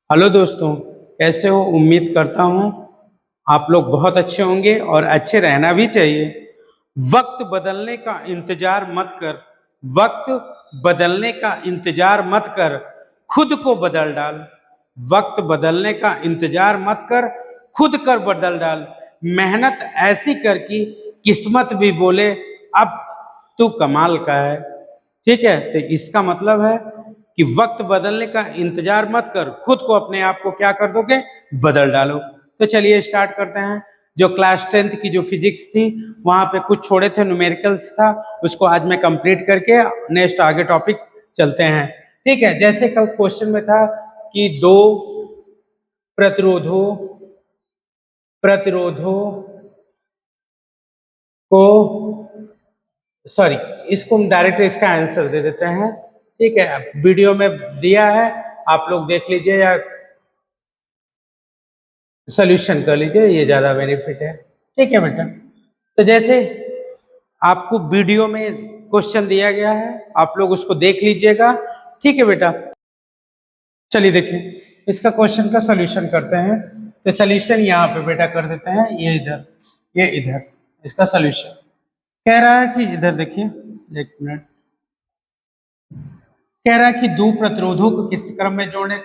Hello दोस्तों, कैसे हो? उम्मीद करता हूँ आप लोग बहुत अच्छे होंगे और अच्छे रहना भी चाहिए। वक्त बदलने का इंतजार मत कर, वक्त बदलने का इंतजार मत कर, खुद को बदल डाल। वक्त बदलने का इंतजार मत कर, खुद कर बदल डाल। मेहनत ऐसी कर कि किस्मत भी बोले अब तू कमाल का है। ठीक है, तो इसका मतलब है कि वक्त बदलने का इंतजार मत कर, खुद को अपने आप को क्या कर दोगे? बदल डालो। तो चलिए स्टार्ट करते हैं। जो क्लास 10th की जो फिजिक्स थी वहां पे कुछ छोड़े थे, न्यूमेरिकल्स था, उसको आज मैं कंप्लीट करके नेक्स्ट आगे टॉपिक चलते हैं। ठीक है, जैसे कल क्वेश्चन में था कि दो प्रतिरोधों प्रतिरोधों को सॉरी इसको हम डायरेक्ट इसका आंसर दे देते हैं। ठीक है, वीडियो में दिया है, आप लोग देख लीजिए या सॉल्यूशन कर लीजिए, ये ज्यादा बेनिफिट है। ठीक है बेटा, तो जैसे आपको वीडियो में क्वेश्चन दिया गया है, आप लोग उसको देख लीजिएगा। ठीक है बेटा, चलिए देखिए इसका क्वेश्चन का सॉल्यूशन करते हैं। तो सॉल्यूशन यहाँ पे बेटा कर देते हैं, ये इधर, ये इधर इसका सॉल्यूशन कह रहा है कि इधर देखिए, एक मिनट, कह रहा है कि दो प्रतिरोधों को किस क्रम में जोड़ने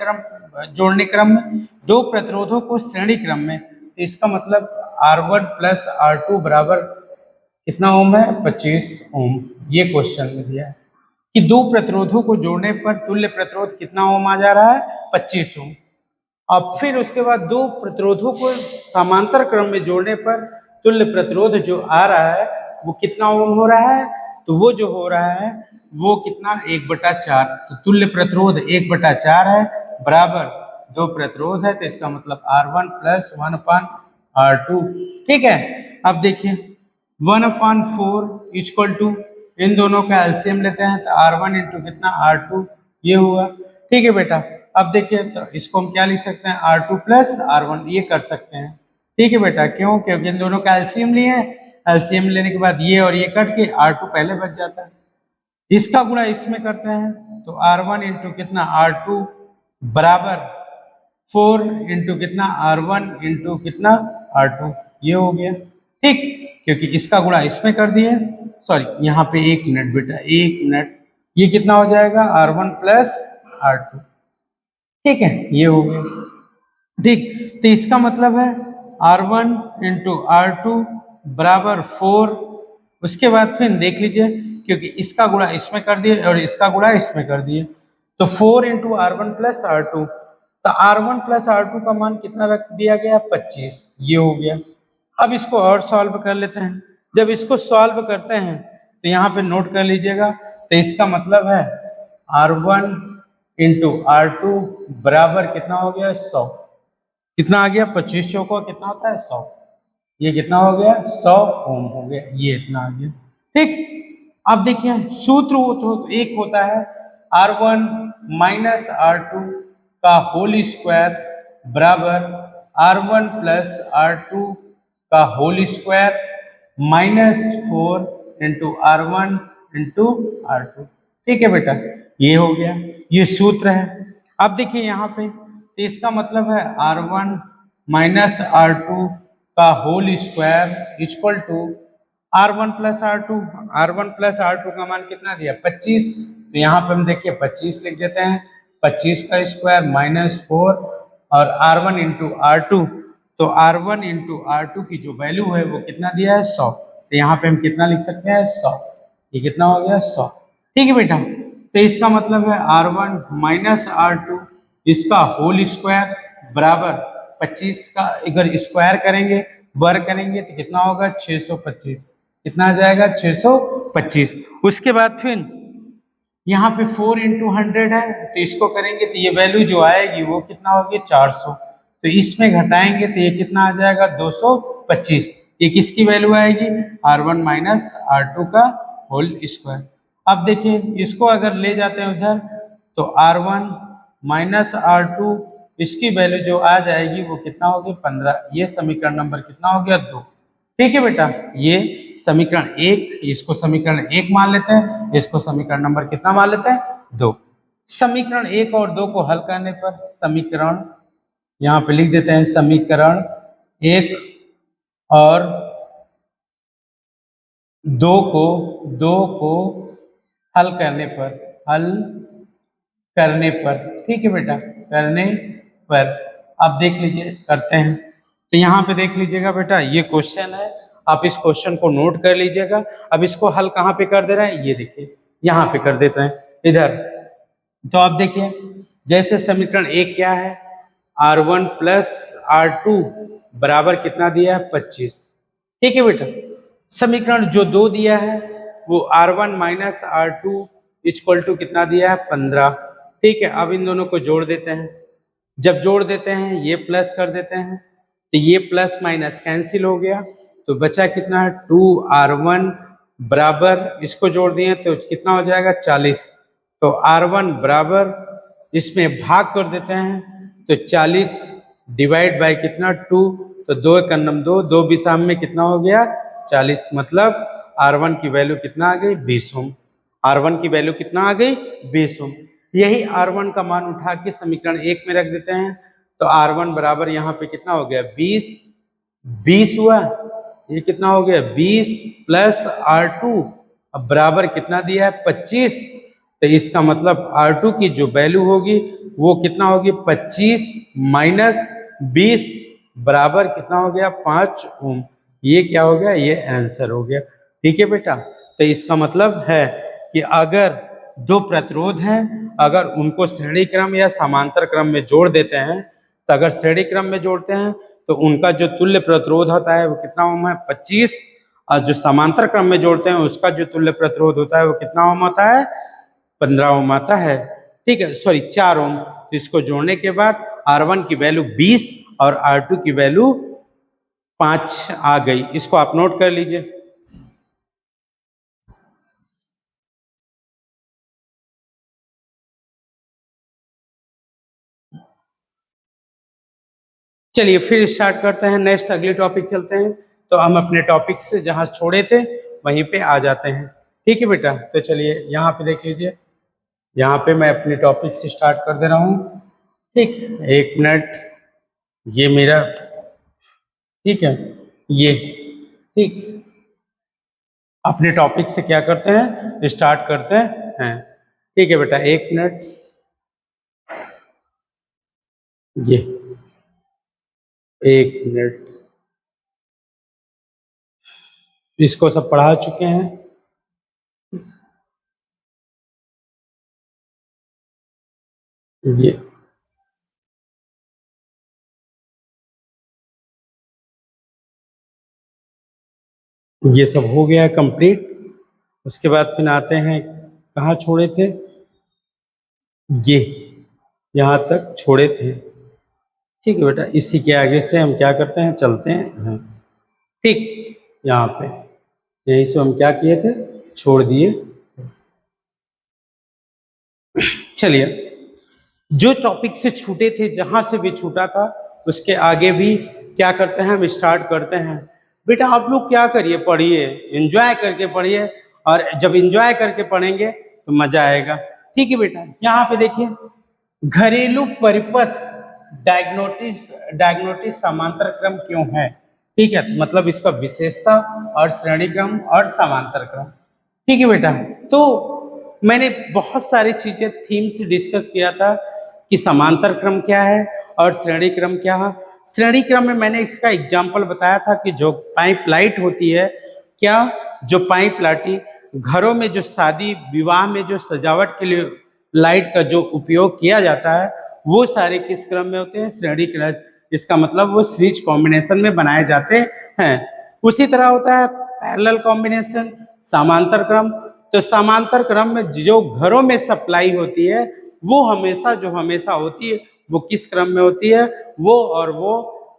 क्रम में दो प्रतिरोधों को श्रेणी क्रम में, तो इसका मतलब R1 प्लस R2 बराबर कितना ओम है? 25 ओम। ये क्वेश्चन में दिया है कि दो प्रतिरोधों को जोड़ने पर तुल्य प्रतिरोध कितना ओम आ जा रहा है? 25 ओम। अब फिर उसके बाद दो प्रतिरोधों को समांतर क्रम में जोड़ने पर तुल्य प्रतिरोध जो आ रहा है वो कितना ओम हो रहा है? तो वो जो हो रहा है वो कितना? 1/4। तो तुल्य प्रतिरोध 1/4 है, बराबर दो प्रतिरोध है, तो इसका मतलब R1 प्लस 1/R2। ठीक है, अब देखिए 1/4 इक्वल टू, इन दोनों का एलसीएम लेते हैं तो R1 इंटू कितना? R2, ये हुआ। ठीक है बेटा, अब देखिए तो इसको हम क्या लिख सकते हैं? R2 प्लस R1, ये कर सकते हैं। ठीक है बेटा, क्यों? क्योंकि इन दोनों का एलसीएम लिए हैं, एलसीएम लेने के बाद ये और ये कट के R2 पहले बच जाता है। इसका गुणा इसमें करते हैं तो R1 इंटू कितना? R2 बराबर 4 इंटू कितना? R1 इंटू कितना? R2, ये हो गया। ठीक, क्योंकि इसका गुणा इसमें कर दिए, सॉरी यहाँ पे 1 मिनट बेटा, 1 मिनट, ये कितना हो जाएगा? R1 plus R2। ठीक है, ये हो गया। ठीक, तो इसका मतलब है R1 इंटू R2 बराबर 4। उसके बाद फिर देख लीजिए, क्योंकि इसका गुणा इसमें कर दिए और इसका गुणा इसमें कर दिए, तो 4 इंटू R1 प्लस R2, तो R1 प्लस R2 का मान कितना रख दिया गया? 25, ये हो गया। अब इसको और सॉल्व कर लेते हैं। जब इसको सॉल्व करते हैं तो यहाँ पे नोट कर लीजिएगा, तो इसका मतलब है R1 इंटू R2 बराबर कितना हो गया? 100। कितना आ गया? 25 चौको कितना होता है? 100। ये कितना हो गया? 100 ओम हो गया, ये इतना आ गया। ठीक, अब देखिए सूत्र एक होता है R1 माइनस R2 का होल स्क्वायर बराबर R1 प्लस R2 का whole square minus 4 into R1 into R2। ठीक है बेटा, ये हो गया, ये सूत्र है। अब देखिए यहाँ पे, तो इसका मतलब है R1 माइनस R2 का whole square equal to R1 plus R2। R1 plus R2 का मान कितना दिया? 25। तो यहाँ पे हम देखिए 25 लिख देते हैं, 25 का स्क्वायर माइनस 4 और R1 इंटू R2, तो R1 इंटू R2 की जो वैल्यू है वो कितना दिया है? 100। तो यहाँ पे हम कितना लिख सकते हैं? 100। ये कितना हो गया? 100। ठीक है बेटा, तो इसका मतलब है R1 माइनस R2 इसका होल स्क्वायर बराबर 25 का अगर स्क्वायर करेंगे, वर्ग करेंगे तो कितना होगा? 625। कितना आ जाएगा? 625। उसके बाद फिर यहाँ पे 4 इंटू 100 है, तो इसको करेंगे तो ये वैल्यू जो आएगी वो कितना होगी? 400। तो इसमें घटाएंगे तो ये कितना आ जाएगा? 225। ये किसकी वैल्यू आएगी? R1 माइनस R2 का होल स्क्वायर। अब देखिए इसको अगर ले जाते हैं उधर तो R1 माइनस R2 इसकी वैल्यू जो आ जाएगी वो कितना होगी? 15। ये समीकरण नंबर कितना हो गया? 2। ठीक है बेटा, ये समीकरण 1, इसको समीकरण 1 मान लेते हैं, इसको समीकरण नंबर कितना मान लेते हैं? 2। समीकरण 1 और 2 को हल करने पर समीकरण, यहाँ पे लिख देते हैं समीकरण 1 और 2 को हल करने पर ठीक है बेटा, करने पर आप देख लीजिए, करते हैं तो यहाँ पे देख लीजिएगा बेटा, ये क्वेश्चन है, आप इस क्वेश्चन को नोट कर लीजिएगा। अब इसको हल कहाँ पे कर दे रहे हैं, ये देखिए यहाँ पे कर देते हैं इधर। तो आप देखिए, जैसे समीकरण 1 क्या है, R1 प्लस R2 बराबर कितना दिया है, 25, ठीक है बेटा। समीकरण जो 2 दिया है वो R1 minus R2 equal to कितना दिया है, 15, ठीक है। अब इन दोनों को जोड़ देते हैं, जब जोड़ देते हैं ये प्लस कर देते हैं तो ये प्लस माइनस कैंसिल हो गया, तो बचा कितना है, 2R1 बराबर, इसको जोड़ दिए तो कितना हो जाएगा, 40। तो R1 बराबर, इसमें भाग कर देते हैं तो 40 डिवाइड बाय कितना, 2, तो 2 एक नम 2, 2 बिसाम में कितना हो गया, 40, मतलब R1 की वैल्यू कितना आ गई, 20 ओम। R1 की वैल्यू कितना आ गई, 20 ओम। यही R1 का मान उठा के समीकरण 1 में रख देते हैं, तो R1 बराबर यहाँ पे कितना हो गया, 20 हुआ, ये कितना हो गया, 20 प्लस R2 अब बराबर कितना दिया है, 25। तो इसका मतलब R2 की जो वैल्यू होगी वो कितना होगी, 25 माइनस 20 बराबर कितना हो गया, 5 ओम। ये क्या हो गया, ये आंसर हो गया, ठीक है बेटा। तो इसका मतलब है कि अगर दो प्रतिरोध हैं, अगर उनको श्रेणी क्रम या समांतर क्रम में जोड़ देते हैं, तो अगर श्रेणी क्रम में जोड़ते हैं तो उनका जो तुल्य प्रतिरोध होता है वो कितना ओम है, 25, और जो समांतर क्रम में जोड़ते हैं उसका जो तुल्य प्रतिरोध होता है वो कितना ओम होता है, 15 ओम आता है, ठीक है, सॉरी 4 ओम। तो इसको जोड़ने के बाद R1 की वैल्यू 20 और R2 की वैल्यू 5 आ गई। इसको आप नोट कर लीजिए। चलिए फिर स्टार्ट करते हैं, नेक्स्ट अगले टॉपिक चलते हैं। तो हम अपने टॉपिक से जहां छोड़े थे वहीं पे आ जाते हैं, ठीक है बेटा। तो चलिए यहाँ पे देख लीजिए, यहाँ पे मैं अपने टॉपिक से स्टार्ट कर दे रहा हूँ, ठीक, 1 मिनट, ये मेरा, ठीक है, ये, ठीक, अपने टॉपिक से क्या करते हैं, स्टार्ट करते हैं, ठीक है बेटा, 1 मिनट, ये 1 मिनट, इसको सब पढ़ा चुके हैं, ये सब हो गया कंप्लीट। उसके बाद फिर आते हैं, कहाँ छोड़े थे, ये यहाँ तक छोड़े थे, ठीक है बेटा। इसी के आगे से हम क्या करते हैं, चलते हैं, ठीक, यहाँ पे यही से हम क्या किए थे, छोड़ दिए। चलिए, जो टॉपिक से छूटे थे, जहां से भी छूटा था उसके आगे भी क्या करते हैं, हम स्टार्ट करते हैं। बेटा आप लोग क्या करिए, पढ़िए, एंजॉय करके पढ़िए, और जब एंजॉय करके पढ़ेंगे तो मजा आएगा, ठीक है बेटा। यहाँ पे देखिए, घरेलू परिपथ डायग्नोटिस समांतर क्रम क्यों है, ठीक है, मतलब इसका विशेषता और श्रेणी क्रम और समांतर क्रम, ठीक है बेटा। तो मैंने बहुत सारी चीजें थीम से डिस्कस किया था कि समांतर क्रम क्या है और श्रेणी क्रम क्या है। श्रेणी क्रम में मैंने इसका एग्जाम्पल बताया था कि जो पाइप लाइट होती है, क्या, जो पाइप लाइट घरों में, जो शादी विवाह में जो सजावट के लिए लाइट का जो उपयोग किया जाता है, वो सारे किस क्रम में होते हैं, श्रेणी क्रम। इसका मतलब वो सीरीज कॉम्बिनेशन में बनाए जाते हैं। उसी तरह होता है पैरेलल कॉम्बिनेशन, समांतर क्रम। तो समांतर क्रम में जो घरों में सप्लाई होती है वो हमेशा, जो हमेशा होती है वो किस क्रम में होती है, वो और वो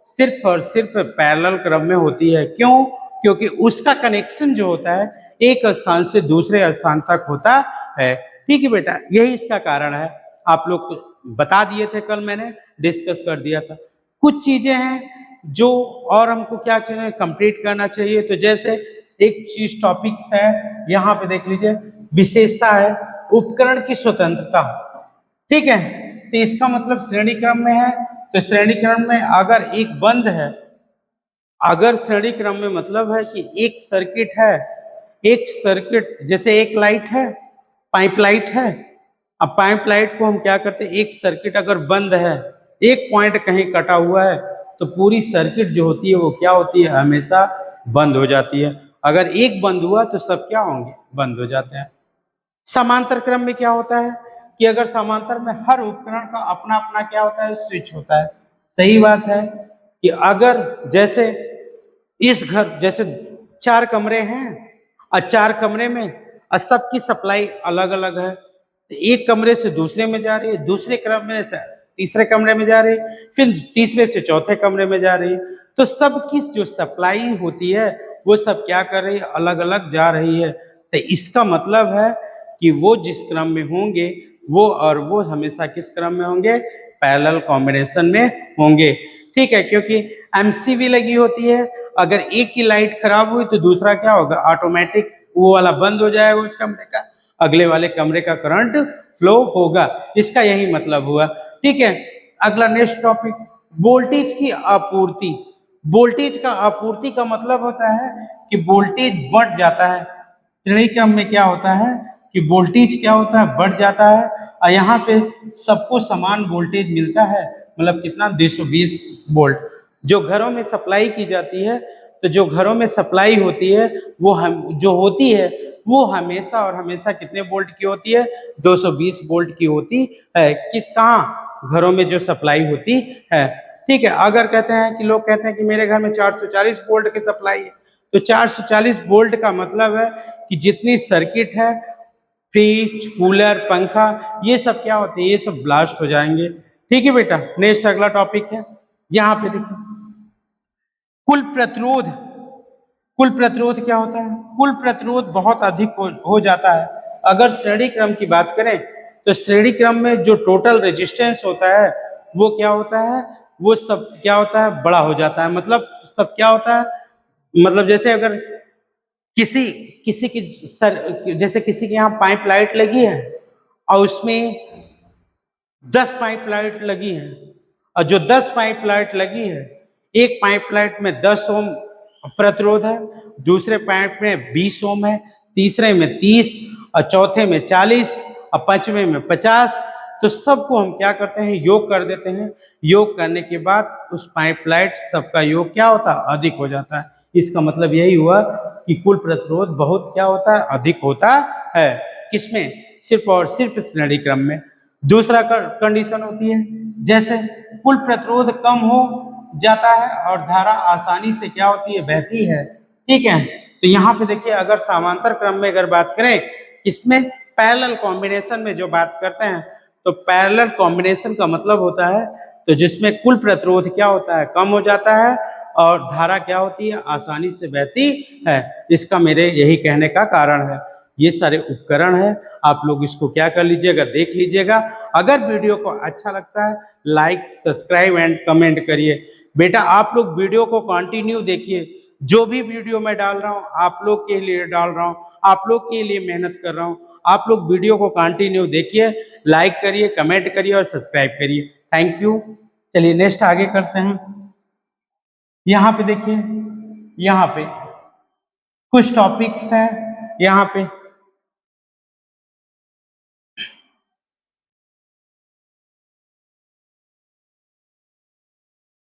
सिर्फ और सिर्फ पैरेलल क्रम में होती है। क्यों, क्योंकि उसका कनेक्शन जो होता है एक स्थान से दूसरे स्थान तक होता है, ठीक है बेटा, यही इसका कारण है। आप लोग बता दिए थे, कल मैंने डिस्कस कर दिया था। कुछ चीजें हैं जो और हमको क्या चाहिए, कंप्लीट करना चाहिए। तो जैसे एक चीज टॉपिक्स है, यहाँ पे देख लीजिए, विशेषता है उपकरण की स्वतंत्रता, ठीक है। तो इसका मतलब श्रेणी क्रम में है, तो श्रेणी क्रम में अगर एक बंद है, अगर श्रेणी क्रम में मतलब है कि एक सर्किट है, एक सर्किट जैसे एक लाइट है, पाइप लाइट है। अब पाइप लाइट को हम क्या करते हैं, एक सर्किट अगर बंद है, एक पॉइंट कहीं कटा हुआ है, तो पूरी सर्किट जो होती है वो क्या होती है, हमेशा बंद हो जाती है। अगर एक बंद हुआ तो सब क्या होंगे, बंद हो जाते हैं। समांतर क्रम में क्या होता है कि अगर समांतर में हर उपकरण का अपना अपना क्या होता है, स्विच होता है। सही बात है कि अगर जैसे इस घर जैसे 4 कमरे हैं और 4 कमरे में सबकी सप्लाई अलग अलग है, तो एक कमरे से दूसरे में जा रही है, दूसरे कमरे से तीसरे कमरे में जा रही है, फिर तीसरे से चौथे कमरे में जा रही है, तो सबकी जो सप्लाई होती है वो सब क्या कर रही है, अलग अलग जा रही है। तो इसका मतलब है कि वो जिस क्रम में होंगे वो हमेशा किस क्रम में होंगे, पैरेलल कॉम्बिनेशन में होंगे। ठीक है, क्योंकि एमसीवी लगी होती है, अगर एक की लाइट खराब हुई तो दूसरा क्या होगा, ऑटोमेटिक वो वाला बंद हो जाएगा उस कमरे का, अगले वाले कमरे का करंट फ्लो होगा। इसका यही मतलब हुआ। ठीक है, अगला नेक्स्ट टॉपिक, वोल्टेज की आपूर्ति। वोल्टेज का आपूर्ति का मतलब होता है कि वोल्टेज बढ़ जाता है। श्रेणी क्रम में क्या होता है कि वोल्टेज क्या होता है, बढ़ जाता है, और यहाँ पे सबको समान वोल्टेज मिलता है, मतलब कितना, 220 वोल्ट। जो घरों में सप्लाई की जाती है, तो जो घरों में सप्लाई होती है वो हम जो होती है वो हमेशा और हमेशा कितने वोल्ट की होती है, 220 वोल्ट की होती है। किस कहाँ, घरों में जो सप्लाई होती है। ठीक है, अगर कहते हैं कि लोग कहते हैं कि मेरे घर में 440 वोल्ट की सप्लाई है, तो 440 वोल्ट का मतलब है कि जितनी सर्किट है, फ्रिज, कूलर, पंखा, ये सब क्या होते हैं, ये सब ब्लास्ट हो जाएंगे। ठीक है बेटा, नेक्स्ट अगला टॉपिक है, यहाँ पे देखिए, कुल प्रतिरोध। कुल प्रतिरोध क्या होता है, कुल प्रतिरोध बहुत अधिक हो जाता है। अगर श्रेणी क्रम की बात करें तो श्रेणी क्रम में जो टोटल रेजिस्टेंस होता है वो क्या होता है, वो सब क्या होता है, बड़ा हो जाता है। मतलब सब क्या होता है, मतलब जैसे अगर किसी किसी की जैसे किसी के यहाँ पाइप लाइट लगी है और उसमें 10 पाइप लाइट लगी है, और जो 10 पाइप लाइट लगी है, एक पाइप लाइट में 10 ओम प्रतिरोध है, दूसरे पाइप में 20 ओम है, तीसरे में 30, और चौथे में 40, और पांचवें में 50। तो सबको हम क्या करते हैं, योग कर देते हैं। योग करने के बाद उस पाइप लाइट सबका योग क्या होता है, अधिक हो जाता है। इसका मतलब यही हुआ कि कुल प्रतिरोध बहुत क्या होता है, अधिक होता है। किसमें, सिर्फ और सिर्फ श्रेणी क्रम में। दूसरा कंडीशन होती है, जैसे कुल प्रतिरोध कम हो जाता है और धारा आसानी से क्या होती है, बहती है। ठीक है, तो यहाँ पे देखिए, अगर समांतर क्रम में अगर बात करें, किसमें, पैरेलल कॉम्बिनेशन में जो बात करते हैं, तो पैरेलल कॉम्बिनेशन का मतलब होता है तो जिसमें कुल प्रतिरोध क्या होता है, कम हो जाता है, और धारा क्या होती है, आसानी से बहती है। इसका मेरे यही कहने का कारण है। ये सारे उपकरण है, आप लोग इसको क्या कर लीजिएगा, देख लीजिएगा। अगर वीडियो को अच्छा लगता है, लाइक, सब्सक्राइब एंड कमेंट करिए। बेटा आप लोग वीडियो को कंटिन्यू देखिए, जो भी वीडियो मैं डाल रहा हूँ आप लोग के लिए डाल रहा हूँ, आप लोग के लिए मेहनत कर रहा हूँ। आप लोग वीडियो को कंटिन्यू देखिए, लाइक करिए, कमेंट करिए और सब्सक्राइब करिए। Thank you. चलिए नेक्स्ट आगे करते हैं। यहाँ पे देखिए, यहाँ पे कुछ टॉपिक्स हैं, यहाँ पे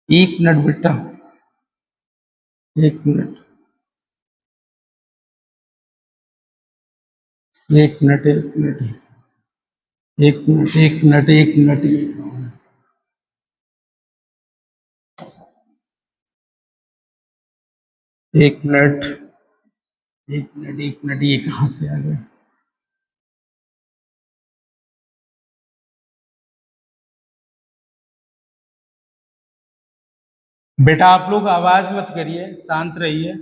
एक मिनट बेटा, एक मिनट, एक मिनट, एक मिनट, एक मिनट, एक मिनट, एक मिनट, एक मिनट, एक मिनट, एक मिनट, ये कहाँ से आ गया। बेटा आप लोग आवाज मत करिए, शांत रहिए।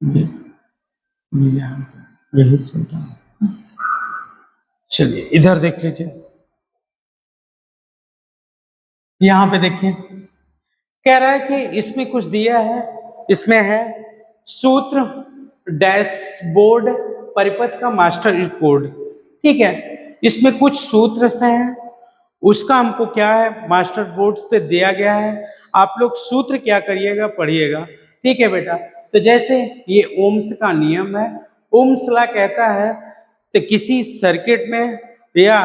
ये यहाँ यही चल रहा है। चलिए इधर देख लीजिए, यहां पे देखिए कह रहा है कि इसमें कुछ दिया है, इसमें है सूत्र, डैशबोर्ड, परिपथ का मास्टर कोड। ठीक है, इसमें कुछ सूत्र से हैं, उसका हमको क्या है मास्टर बोर्ड पे दिया गया है। आप लोग सूत्र क्या करिएगा, पढ़िएगा। ठीक है बेटा, तो जैसे ये ओम्स का नियम है, ओम्स लॉ कहता है तो किसी सर्किट में या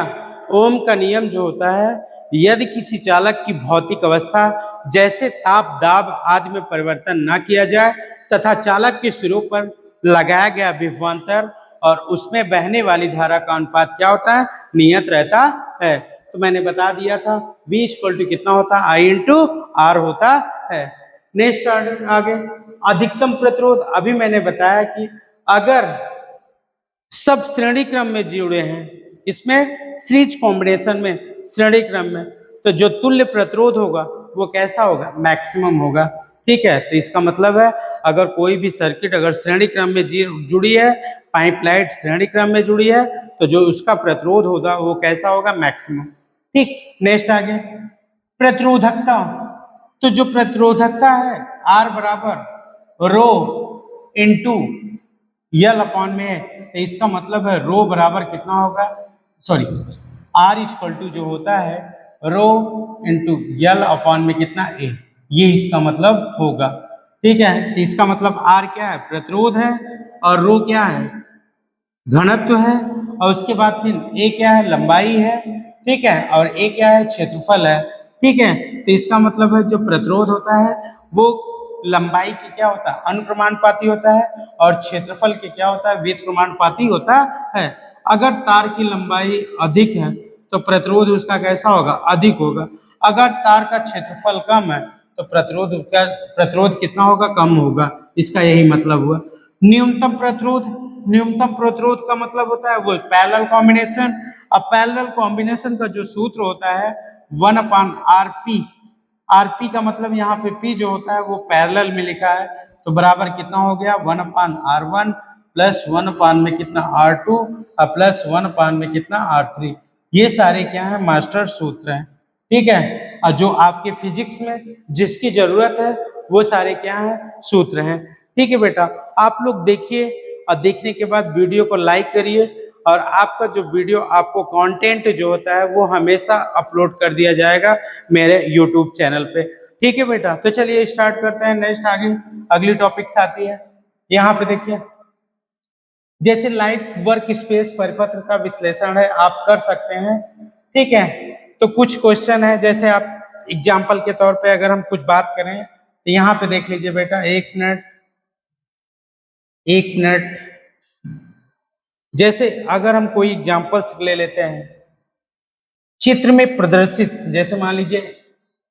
ओम का नियम जो होता है, यदि किसी चालक की भौतिक अवस्था जैसे ताप, दाब आदि में परिवर्तन न किया जाए तथा चालक के सिरों पर लगाया गया विभवांतर और उसमें बहने वाली धारा का अनुपात क्या होता है, नियत रहता है। तो मैंने बता दिया था V इक्वल टू कितना होता है, I इंटू R होता है। नेक्स्ट आगे अधिकतम प्रतिरोध, अभी मैंने बताया कि अगर सब श्रेणी क्रम में जुड़े हैं, इसमें सीरीज कॉम्बिनेशन में, श्रेणी क्रम में, तो जो तुल्य प्रतिरोध होगा वो कैसा होगा, मैक्सिमम होगा। ठीक है, तो इसका मतलब है अगर कोई भी सर्किट अगर श्रेणी क्रम में जुड़ी है, पाइपलाइट श्रेणी क्रम में जुड़ी है, तो जो उसका प्रतिरोध होगा वो कैसा होगा, मैक्सिमम। ठीक, नेक्स्ट आगे प्रतिरोधकता, तो जो प्रतिरोधकता है R बराबर रो इंटू यल अपॉन में है, तो इसका मतलब है रो बराबर कितना होगा, सॉरी R इक्वल टू जो होता है रो इंटू यल अपॉन में कितना ए, ये इसका मतलब होगा। ठीक है, तो इसका मतलब R क्या है, प्रतिरोध है, और रो क्या है, घनत्व है, और उसके बाद फिर ए क्या है, लंबाई है। ठीक है, और ए क्या है, क्षेत्रफल है। ठीक है, तो इसका मतलब है जो प्रतिरोध होता है वो लंबाई के क्या होता है, अनुप्रमाणुपाती होता है, और क्षेत्रफल के क्या होता है, व्युत्क्रमानुपाती होता है। अगर तार की लंबाई अधिक है तो प्रतिरोध उसका कैसा होगा, अधिक होगा। अगर तार का क्षेत्रफल कम है तो प्रतिरोध कितना होगा, कम होगा। इसका यही मतलब हुआ। न्यूनतम प्रतिरोध, न्यूनतम प्रतिरोध का मतलब होता है वो पैरेलल कॉम्बिनेशन। अब पैरेलल कॉम्बिनेशन का जो सूत्र होता है 1/RP, आरपी का मतलब यहाँ पे पी जो होता है वो पैरेलल में लिखा है, तो बराबर कितना हो गया 1/R1 प्लस 1 में कितना R2 और प्लस 1 में कितना R3। ये सारे क्या है, मास्टर सूत्र हैं। ठीक है, और जो आपके फिजिक्स में जिसकी जरूरत है वो सारे क्या है, सूत्र हैं। ठीक है बेटा, आप लोग देखिए और देखने के बाद वीडियो को लाइक करिए, और आपका जो वीडियो, आपको कंटेंट जो होता है वो हमेशा अपलोड कर दिया जाएगा मेरे यूट्यूब चैनल पे। ठीक है बेटा, तो चलिए स्टार्ट करते हैं। नेक्स्ट आगे अगली टॉपिक्स आती है, यहाँ पे देखिए जैसे लाइफ वर्क स्पेस परिपत्र का विश्लेषण है, आप कर सकते हैं। ठीक है, तो कुछ क्वेश्चन है, जैसे आप एग्जाम्पल के तौर पे अगर हम कुछ बात करें तो यहाँ पे देख लीजिए बेटा, एक मिनट, जैसे अगर हम कोई एग्जाम्पल्स ले लेते हैं, चित्र में प्रदर्शित, जैसे मान लीजिए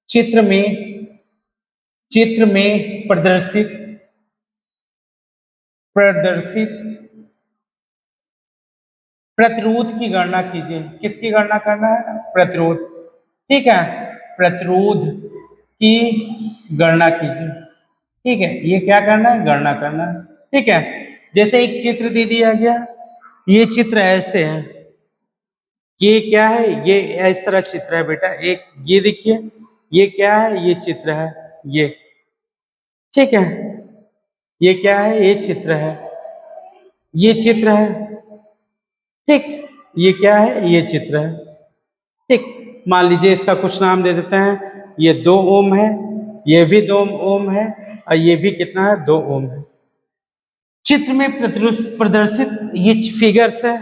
चित्र में प्रदर्शित प्रतिरोध की गणना कीजिए। किसकी गणना करना है, प्रतिरोध। ठीक है, प्रतिरोध की गणना कीजिए। ठीक है, ये क्या करना है, गणना करना है। ठीक है, जैसे एक चित्र दे दिया गया, ये चित्र ऐसे है, ये क्या है, ये इस तरह चित्र है बेटा। एक ये देखिए, ये क्या है, ये चित्र है, ये। ठीक है, ये क्या है, ये चित्र है, ये चित्र है। ठीक, ये क्या है, ये चित्र है। ठीक, मान लीजिए इसका कुछ नाम दे देते हैं, ये 2 ओम है, ये भी 2 ओम है, और ये भी कितना है, 2 ओम है। चित्र में प्रदर्शित ये फिगर्स है।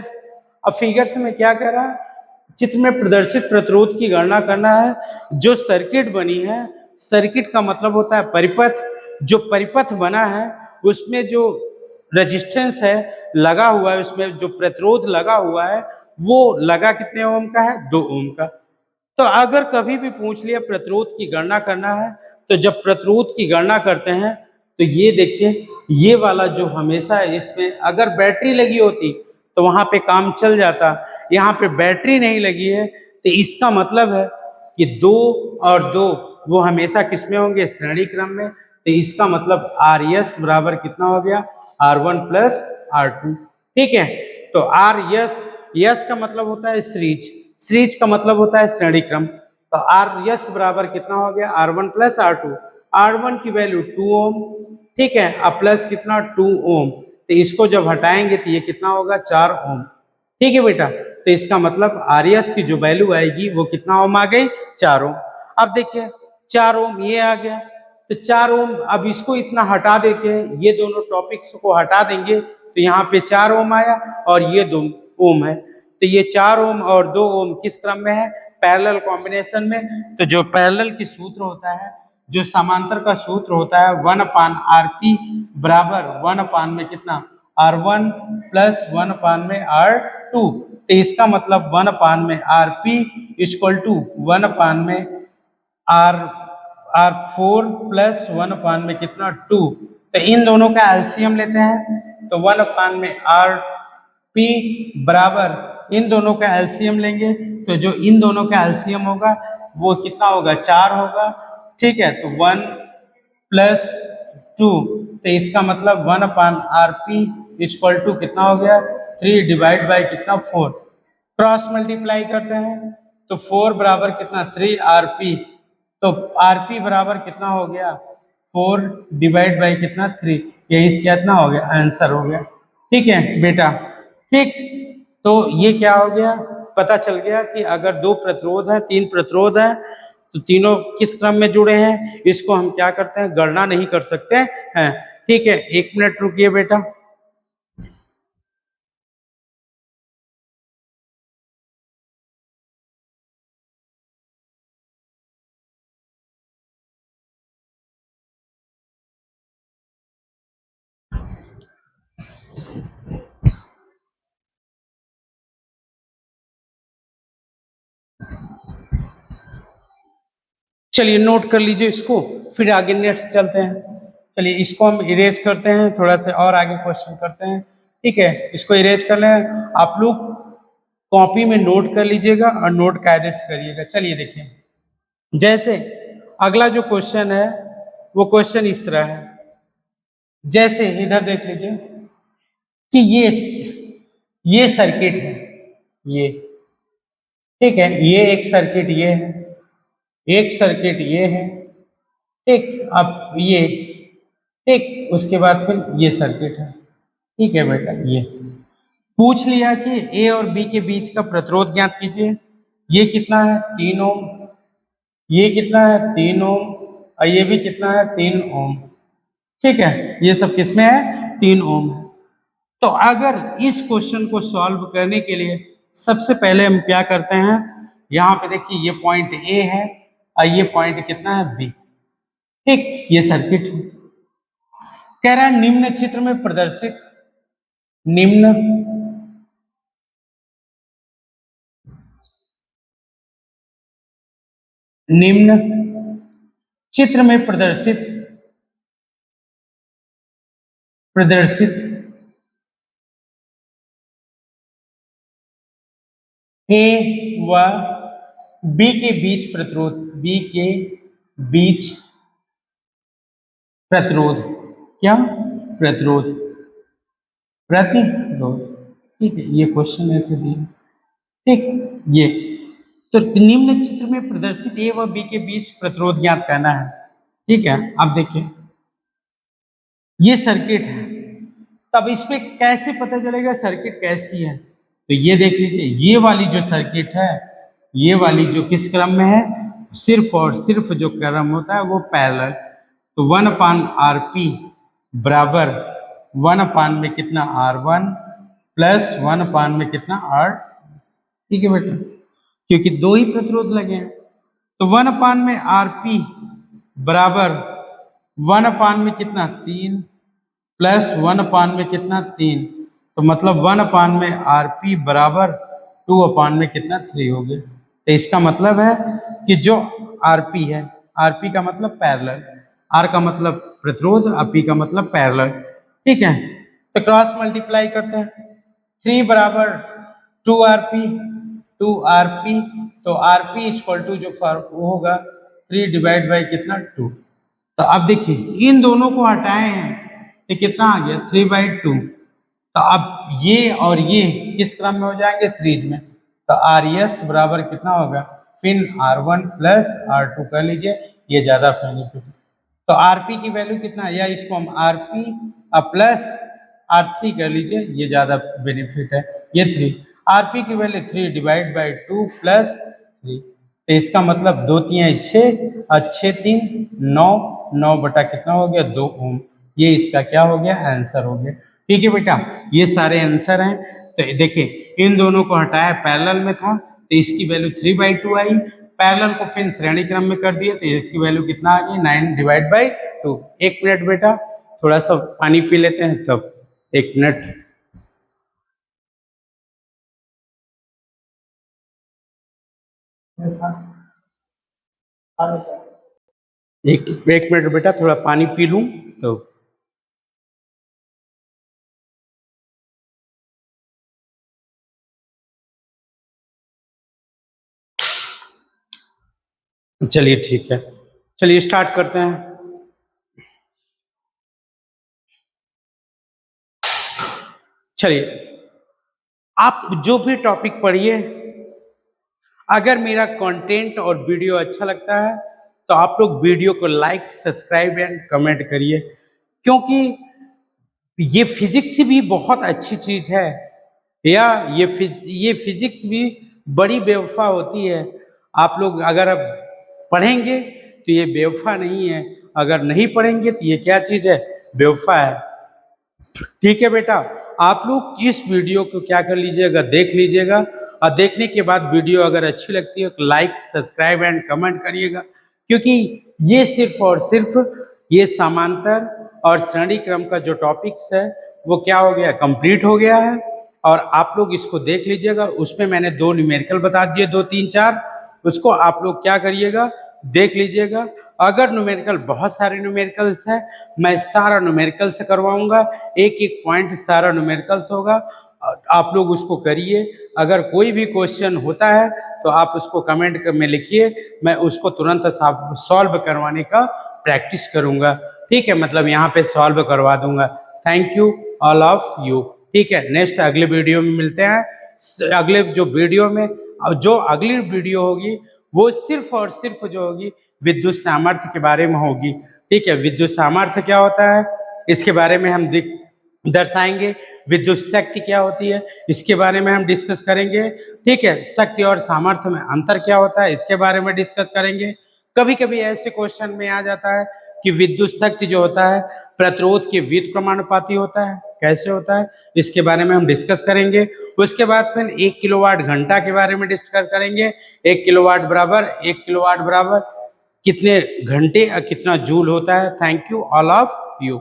अब फिगर्स में क्या कह रहा है, चित्र में प्रदर्शित प्रतिरोध की गणना करना है। जो सर्किट बनी है, सर्किट का मतलब होता है परिपथ, जो परिपथ बना है उसमें जो रेजिस्टेंस है लगा हुआ है, उसमें जो प्रतिरोध लगा हुआ है वो लगा कितने ओम का है, 2 ओम का। तो अगर कभी भी पूछ लिया प्रतिरोध की गणना करना है, तो जब प्रतिरोध की गणना करते हैं तो ये देखिए, ये वाला जो हमेशा है, इसमें अगर बैटरी लगी होती तो वहां पे काम चल जाता। यहाँ पे बैटरी नहीं लगी है, तो इसका मतलब है कि 2 और 2 वो हमेशा किसमें होंगे, श्रेणी क्रम में। तो इसका मतलब RS बराबर कितना हो गया, R1 प्लस R2। ठीक है। तो आर यस, यस का मतलब होता है सीरीज, सीरीज का मतलब होता है श्रेणी क्रम। तो आर यस बराबर कितना हो गया, R1 प्लस R2, R1 की वैल्यू 2 ओम, ठीक है, अब प्लस कितना 2 ओम, तो इसको जब हटाएंगे तो ये कितना होगा 4 ओम, ठीक है बेटा। तो इसका मतलब आर यस की जो वैल्यू आएगी वो कितना ओम आ गई, 4 ओम। अब देखिए 4 ओम ये आ गया, तो 4 ओम, अब इसको इतना हटा देके ये दोनों टॉपिक्स को हटा देंगे तो यहाँ पे 4 ओम आया और ये 2 ओम है। तो ये 4 ओम और 2 ओम किस क्रम में है, पैरेलल कॉम्बिनेशन में। तो जो पैरेलल की सूत्र होता है, जो समांतर का सूत्र होता है 1/RP बराबर 1 में कितना R1 प्लस 1 में R2। तो इसका मतलब 1 में RP इक्वल टू 1 में R4 प्लस 1 में कितना 2। तो इन दोनों का एलसीएम लेते हैं, तो 1 में RP बराबर इन दोनों का एलसीएम लेंगे, तो जो इन दोनों का एलसीएम होगा वो कितना होगा 4 होगा, ठीक है। तो 1 प्लस 2, तो इसका मतलब 1/RP इक्वल टू कितना हो गया 3 डिवाइड बाई कितना 4, क्रॉस मल्टीप्लाई करते हैं तो 4 बराबर कितना 3RP, तो RP बराबर कितना हो गया 4 डिवाइड बाई कितना 3, यही इसका कितना हो गया आंसर हो गया, ठीक है बेटा। ठीक, तो ये क्या हो गया, पता चल गया कि अगर 2 प्रतिरोध है 3 प्रतिरोध है तो तीनों किस क्रम में जुड़े हैं, इसको हम क्या करते हैं गणना नहीं कर सकते हैं, ठीक है। 1 मिनट रुकिए बेटा। चलिए नोट कर लीजिए इसको, फिर आगे नेक्स्ट चलते हैं। चलिए इसको हम इरेज करते हैं, थोड़ा सा और आगे क्वेश्चन करते हैं, ठीक है। इसको इरेज कर लें, आप लोग कॉपी में नोट कर लीजिएगा और नोट कायदे से करिएगा। चलिए देखिए, जैसे अगला जो क्वेश्चन है वो क्वेश्चन इस तरह है, जैसे इधर देख लीजिए कि ये सर्किट है, ये ठीक है, ये एक सर्किट ये है, एक सर्किट ये है, ठीक, अब ये, ठीक, उसके बाद फिर ये सर्किट है, ठीक है बेटा। ये पूछ लिया कि ए और बी के बीच का प्रतिरोध ज्ञात कीजिए, ये कितना है 3 ओम, ये कितना है 3 ओम और ये भी कितना है 3 ओम, ठीक है, ये सब किसमें है 3 ओम है। तो अगर इस क्वेश्चन को सॉल्व करने के लिए सबसे पहले हम क्या करते हैं, यहाँ पे देखिए ये पॉइंट ए है और ये पॉइंट कितना है बी, ठीक, ये सर्किट है। कह रहा है निम्न चित्र में प्रदर्शित, निम्न निम्न चित्र में प्रदर्शित प्रदर्शित ए व बी के बीच प्रतिरोध, बी के बीच प्रतिरोध, क्या प्रतिरोध, प्रतिरोध, ठीक है, ये क्वेश्चन ऐसे दिए, ठीक, ये तो निम्न चित्र में प्रदर्शित ए व बी के बीच प्रतिरोध ज्ञात करना है, ठीक है। अब देखिए ये सर्किट है, तब इस पे कैसे पता चलेगा सर्किट कैसी है, तो ये देख लीजिए ये वाली जो सर्किट है, ये वाली जो किस क्रम में है, सिर्फ और सिर्फ जो क्रम होता है वो पैरेलल। तो 1/RP बराबर 1 में कितना R1 प्लस 1 में कितना R, ठीक है बेटा, क्योंकि 2 ही प्रतिरोध लगे हैं। तो 1 में RP बराबर 1 में कितना 3 प्लस 1 में कितना 3, तो मतलब 1 में RP बराबर 2 में कितना 3 हो गया। तो इसका मतलब है कि जो RP है, RP का मतलब पैरेलल, R का मतलब प्रतिरोध और P का मतलब पैरेलल, ठीक है। तो क्रॉस मल्टीप्लाई करते हैं, 3 बराबर 2RP, 2RP, तो RP इक्वल टू जो वो होगा 3 डिवाइड बाई कितना 2। तो अब देखिए इन दोनों को हटाए हैं तो कितना आ गया 3/2, तो तो अब ये और ये किस क्रम में हो जाएंगे, सीरीज में। तो आर एस बराबर कितना होगा, फिर R1 प्लस R2 कर लीजिए, ये ज्यादा बेनिफिट। तो आरपी की वैल्यू कितना है, या इसको हम आरपी प्लस R3 कर लीजिए, ये ज्यादा बेनिफिट है। ये 3 आरपी की वैल्यू 3 डिवाइड बाई 2 प्लस 3, तो इसका मतलब 2 3 6 और 6 3 9, 9 बटा कितना हो गया 2 ओम। ये इसका क्या हो गया, आंसर हो गया। ठीक है बेटा, ये सारे आंसर हैं। तो देखिए इन दोनों को हटाया, पैरेलल में था तो इसकी वैल्यू 3/2 आई, पैरेलल को फिर श्रेणी क्रम में कर दिए तो इसकी वैल्यू कितना आ गई 9 डिवाइड बाई 2। एक मिनट बेटा, थोड़ा सा पानी पी लेते हैं तब, एक मिनट। एक मिनट बेटा, थोड़ा पानी पी लूं तो। चलिए ठीक है, चलिए स्टार्ट करते हैं। चलिए आप जो भी टॉपिक पढ़िए, अगर मेरा कंटेंट और वीडियो अच्छा लगता है तो आप लोग वीडियो को लाइक, सब्सक्राइब एंड कमेंट करिए, क्योंकि ये फिजिक्स भी बहुत अच्छी चीज है, या ये फिजिक्स भी बड़ी बेवफा होती है। आप लोग अगर अब पढ़ेंगे तो ये बेवफा नहीं है, अगर नहीं पढ़ेंगे तो ये क्या चीज है, बेवफा है। ठीक है बेटा, आप लोग इस वीडियो को क्या कर लीजिएगा, देख लीजिएगा, और देखने के बाद वीडियो अगर अच्छी लगती है तो लाइक, सब्सक्राइब एंड कमेंट करिएगा, क्योंकि ये सिर्फ और सिर्फ ये समांतर और श्रेणी क्रम का जो टॉपिक्स है वो क्या हो गया, कंप्लीट हो गया है। और आप लोग इसको देख लीजिएगा, उसमें मैंने 2 न्यूमेरिकल बता दिए, 2 3 4, उसको आप लोग क्या करिएगा, देख लीजिएगा। अगर न्यूमेरिकल, बहुत सारे न्यूमेरिकल्स है, मैं सारा न्यूमेरिकल से करवाऊंगा, एक एक पॉइंट सारा न्यूमेरिकल्स होगा, आप लोग उसको करिए। अगर कोई भी क्वेश्चन होता है तो आप उसको कमेंट में लिखिए, मैं उसको तुरंत सॉल्व करवाने का प्रैक्टिस करूंगा। ठीक है, मतलब यहाँ पे सॉल्व करवा दूंगा। Thank you all of you. ठीक है, नेक्स्ट अगले वीडियो में मिलते हैं। अगले जो वीडियो में, जो अगली वीडियो होगी वो सिर्फ और सिर्फ जो होगी विद्युत सामर्थ्य के बारे में होगी। ठीक है, विद्युत सामर्थ्य क्या होता है इसके बारे में हम दर्शाएंगे। विद्युत शक्ति क्या होती है इसके बारे में हम डिस्कस करेंगे। ठीक है, शक्ति और सामर्थ्य में अंतर क्या होता है इसके बारे में डिस्कस करेंगे। कभी कभी ऐसे क्वेश्चन में आ जाता है कि विद्युत शक्ति जो होता है प्रतिरोध के व्युत्क्रमानुपाती होता है, कैसे होता है इसके बारे में हम डिस्कस करेंगे। उसके बाद फिर 1 किलोवाट घंटा के बारे में डिस्कस करेंगे। 1 किलोवाट बराबर कितने घंटे, कितना जूल होता है। Thank you all of you.